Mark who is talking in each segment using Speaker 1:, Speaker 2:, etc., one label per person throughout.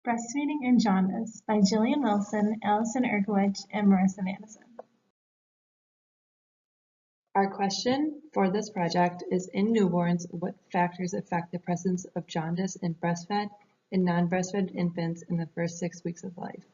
Speaker 1: Breastfeeding and Jaundice by Jillian Wilson, Allison Erkowich, and Marissa Madison. Our question for this project is, in newborns, what factors affect the presence of jaundice in breastfed and non-breastfed infants in the first 6 weeks of life?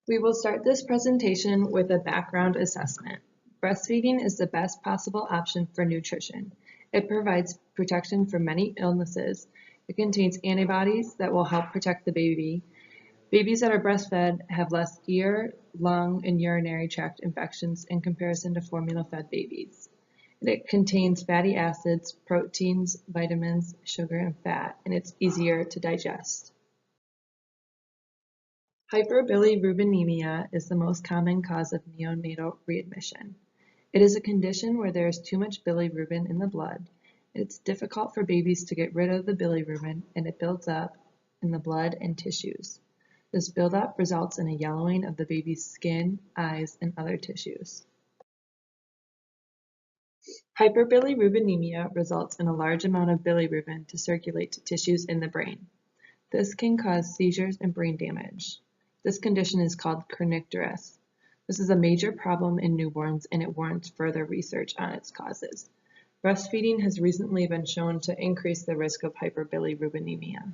Speaker 1: We will start this presentation with a background assessment. Breastfeeding is the best possible option for nutrition. It provides protection from many illnesses. It contains antibodies that will help protect the baby. Babies that are breastfed have less ear, lung, and urinary tract infections in comparison to formula-fed babies. It contains fatty acids, proteins, vitamins, sugar, and fat, and it's easier to digest. Hyperbilirubinemia is the most common cause of neonatal readmission. It is a condition where there is too much bilirubin in the blood. It's difficult for babies to get rid of the bilirubin, and it builds up in the blood and tissues. This buildup results in a yellowing of the baby's skin, eyes, and other tissues. Hyperbilirubinemia results in a large amount of bilirubin to circulate to tissues in the brain. This can cause seizures and brain damage. This condition is called kernicterus. This is a major problem in newborns, and it warrants further research on its causes. Breastfeeding has recently been shown to increase the risk of hyperbilirubinemia.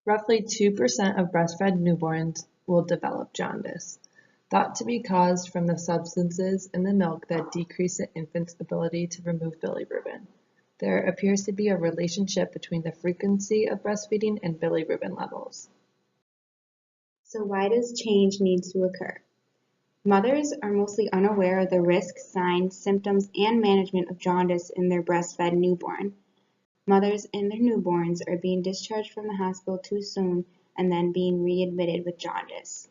Speaker 1: Roughly 2% of breastfed newborns will develop jaundice, thought to be caused from the substances in the milk that decrease the infant's ability to remove bilirubin. There appears to be a relationship between the frequency of breastfeeding and bilirubin levels.
Speaker 2: So why does change need to occur? Mothers are mostly unaware of the risks, signs, symptoms, and management of jaundice in their breastfed newborn. Mothers and their newborns are being discharged from the hospital too soon and then being readmitted with jaundice.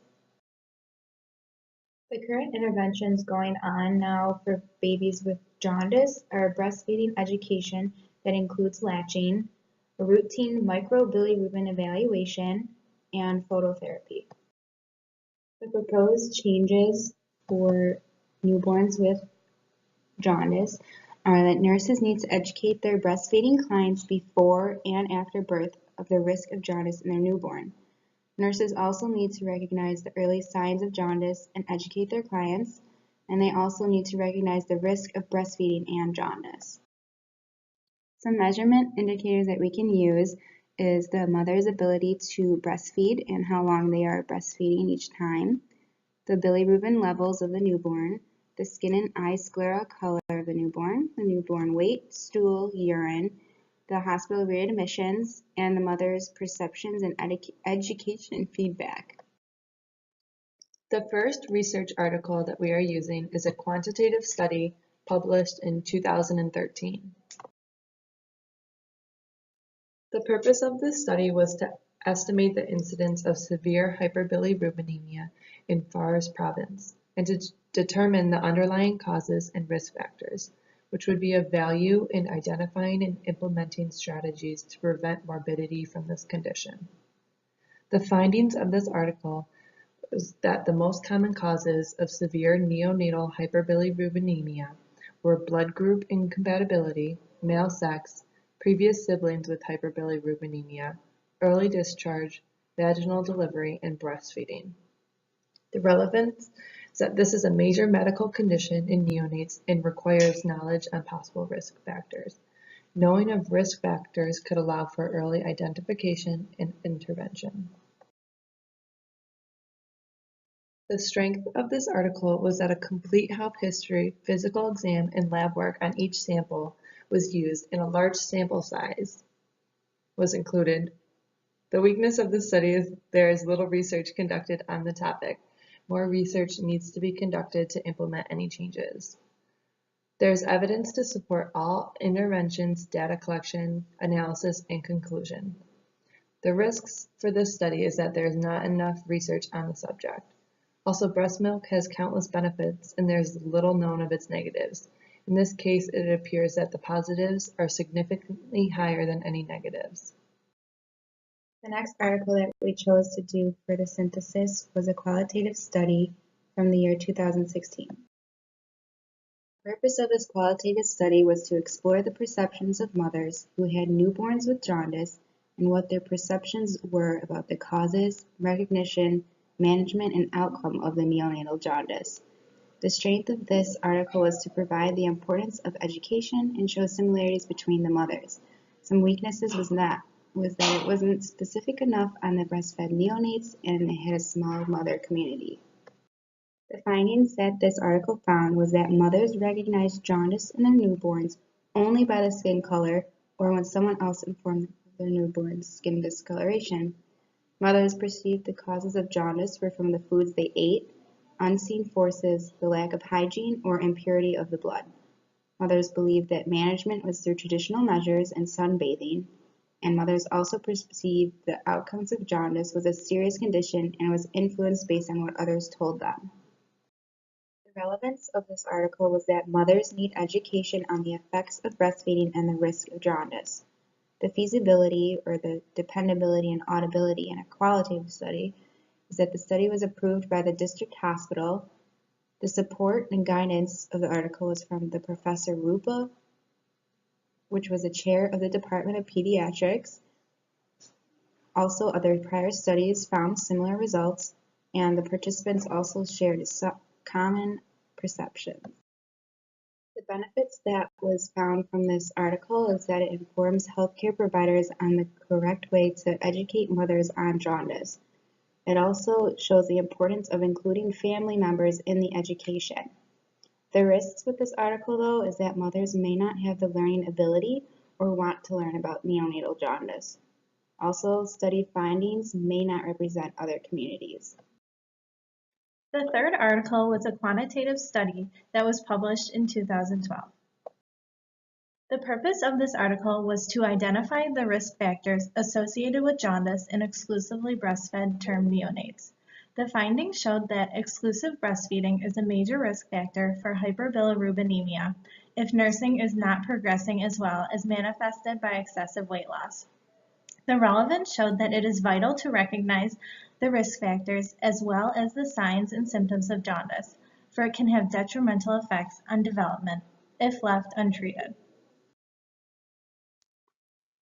Speaker 2: The current interventions going on now for babies with jaundice are breastfeeding education that includes latching, a routine microbilirubin evaluation, and phototherapy. The proposed changes for newborns with jaundice are that nurses need to educate their breastfeeding clients before and after birth of the risk of jaundice in their newborn. Nurses also need to recognize the early signs of jaundice and educate their clients, and they also need to recognize the risk of breastfeeding and jaundice. Some measurement indicators that we can use is the mother's ability to breastfeed and how long they are breastfeeding each time, the bilirubin levels of the newborn, the skin and eye sclera color of the newborn weight, stool, urine, the hospital readmissions, and the mother's perceptions and education feedback.
Speaker 1: The first research article that we are using is a quantitative study published in 2013. The purpose of this study was to estimate the incidence of severe hyperbilirubinemia in Fars province and to determine the underlying causes and risk factors, which would be of value in identifying and implementing strategies to prevent morbidity from this condition. The findings of this article was that the most common causes of severe neonatal hyperbilirubinemia were blood group incompatibility, male sex, previous siblings with hyperbilirubinemia, early discharge, vaginal delivery, and breastfeeding. The relevance is that this is a major medical condition in neonates and requires knowledge on possible risk factors. Knowing of risk factors could allow for early identification and intervention. The strength of this article was that a complete health history, physical exam, and lab work on each sample was used, and a large sample size was included. The weakness of this study is there is little research conducted on the topic. More research needs to be conducted to implement any changes. There is evidence to support all interventions, data collection, analysis, and conclusion. The risks for this study is that there is not enough research on the subject. Also, breast milk has countless benefits, and there is little known of its negatives. In this case, it appears that the positives are significantly higher than any negatives.
Speaker 2: The next article that we chose to do for the synthesis was a qualitative study from the year 2016. The purpose of this qualitative study was to explore the perceptions of mothers who had newborns with jaundice and what their perceptions were about the causes, recognition, management, and outcome of the neonatal jaundice. The strength of this article was to provide the importance of education and show similarities between the mothers. Some weaknesses was that it wasn't specific enough on the breastfed neonates and it had a small mother community. The findings that this article found was that mothers recognized jaundice in their newborns only by the skin color or when someone else informed them of their newborn's skin discoloration. Mothers perceived the causes of jaundice were from the foods they ate, unseen forces, the lack of hygiene, or impurity of the blood. Mothers believed that management was through traditional measures and sunbathing, and mothers also perceived the outcomes of jaundice was a serious condition and was influenced based on what others told them. The relevance of this article was that mothers need education on the effects of breastfeeding and the risk of jaundice. The feasibility or the dependability and audibility in a qualitative study is that the study was approved by the district hospital. The support and guidance of the article was from the Professor Rupa, which was a chair of the Department of Pediatrics. Also, other prior studies found similar results, and the participants also shared common perceptions. The benefits that was found from this article is that it informs healthcare providers on the correct way to educate mothers on jaundice. It also shows the importance of including family members in the education. The risks with this article, though, is that mothers may not have the learning ability or want to learn about neonatal jaundice. Also, study findings may not represent other communities.
Speaker 3: The third article was a quantitative study that was published in 2012. The purpose of this article was to identify the risk factors associated with jaundice in exclusively breastfed term neonates. The findings showed that exclusive breastfeeding is a major risk factor for hyperbilirubinemia if nursing is not progressing as well as manifested by excessive weight loss. The relevance showed that it is vital to recognize the risk factors as well as the signs and symptoms of jaundice, for it can have detrimental effects on development if left untreated.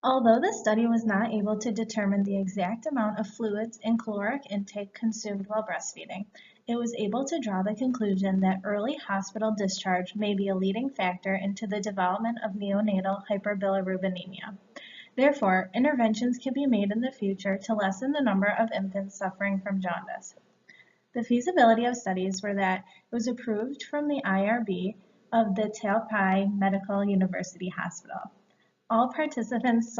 Speaker 3: Although the study was not able to determine the exact amount of fluids and caloric intake consumed while breastfeeding, it was able to draw the conclusion that early hospital discharge may be a leading factor into the development of neonatal hyperbilirubinemia. Therefore, interventions can be made in the future to lessen the number of infants suffering from jaundice. The feasibility of studies were that it was approved from the IRB of the Taipei Medical University Hospital. All participants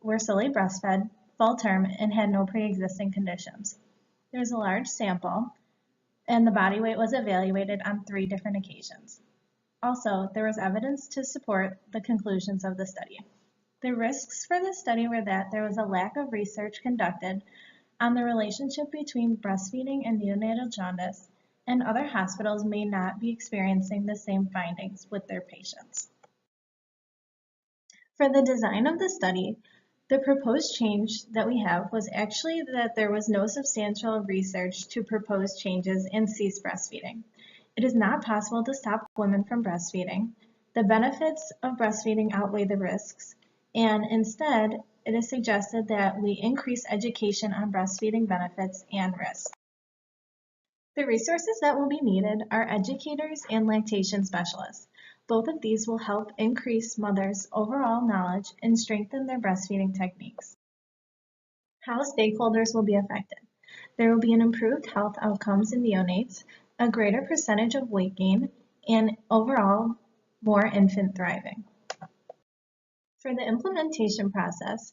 Speaker 3: were solely breastfed, full term, and had no pre-existing conditions. There was a large sample, and the body weight was evaluated on 3 different occasions. Also, there was evidence to support the conclusions of the study. The risks for this study were that there was a lack of research conducted on the relationship between breastfeeding and neonatal jaundice, and other hospitals may not be experiencing the same findings with their patients. For the design of the study, the proposed change that we have was actually that there was no substantial research to propose changes and cease breastfeeding. It is not possible to stop women from breastfeeding. The benefits of breastfeeding outweigh the risks, and instead, it is suggested that we increase education on breastfeeding benefits and risks. The resources that will be needed are educators and lactation specialists. Both of these will help increase mothers' overall knowledge and strengthen their breastfeeding techniques. How stakeholders will be affected. There will be an improved health outcomes in neonates, a greater percentage of weight gain, and overall more infant thriving. For the implementation process,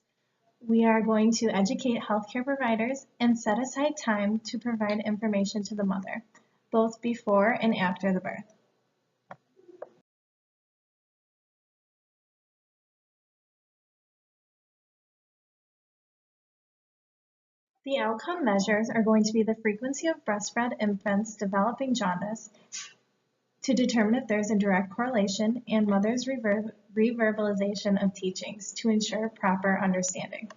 Speaker 3: we are going to educate healthcare providers and set aside time to provide information to the mother, both before and after the birth. The outcome measures are going to be the frequency of breastfed infants developing jaundice to determine if there's a direct correlation and mother's reverbalization of teachings to ensure proper understanding.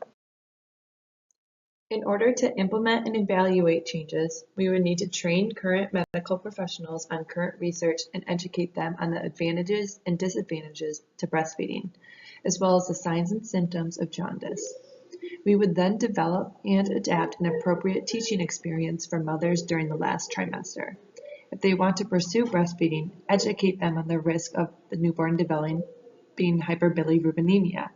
Speaker 1: In order to implement and evaluate changes, we would need to train current medical professionals on current research and educate them on the advantages and disadvantages to breastfeeding, as well as the signs and symptoms of jaundice. We would then develop and adapt an appropriate teaching experience for mothers during the last trimester. If they want to pursue breastfeeding, educate them on the risk of the newborn developing hyperbilirubinemia.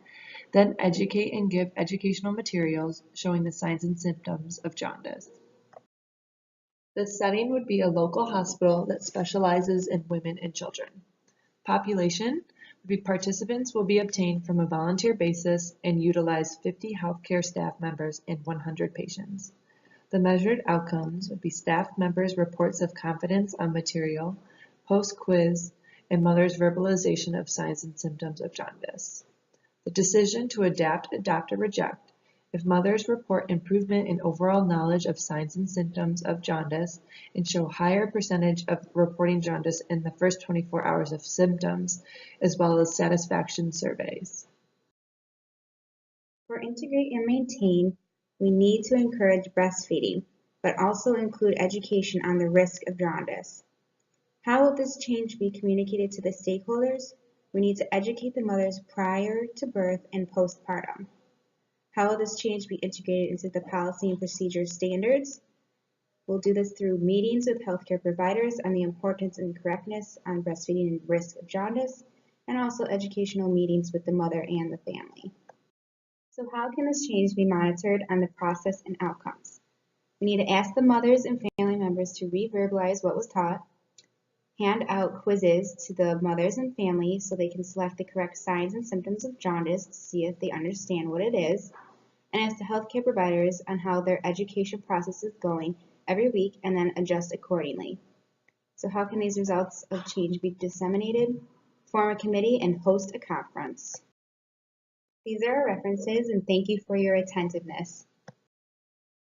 Speaker 1: Then educate and give educational materials showing the signs and symptoms of jaundice. The setting would be a local hospital that specializes in women and children. Population would be participants will be obtained from a volunteer basis and utilize 50 healthcare staff members and 100 patients. The measured outcomes would be staff members' reports of confidence on material, post-quiz, and mother's verbalization of signs and symptoms of jaundice. The decision to adapt, adopt, or reject. If mothers report improvement in overall knowledge of signs and symptoms of jaundice and show higher percentage of reporting jaundice in the first 24 hours of symptoms, as well as satisfaction surveys.
Speaker 2: For integrate and maintain, we need to encourage breastfeeding, but also include education on the risk of jaundice. How will this change be communicated to the stakeholders? We need to educate the mothers prior to birth and postpartum. How will this change be integrated into the policy and procedure standards? We'll do this through meetings with healthcare providers on the importance and correctness on breastfeeding and risk of jaundice, and also educational meetings with the mother and the family. So how can this change be monitored on the process and outcomes? We need to ask the mothers and family members to re-verbalize what was taught, hand out quizzes to the mothers and family so they can select the correct signs and symptoms of jaundice to see if they understand what it is, and ask the healthcare providers on how their education process is going every week and then adjust accordingly. So how can these results of change be disseminated? Form a committee and host a conference. These are our references, and thank you for your attentiveness.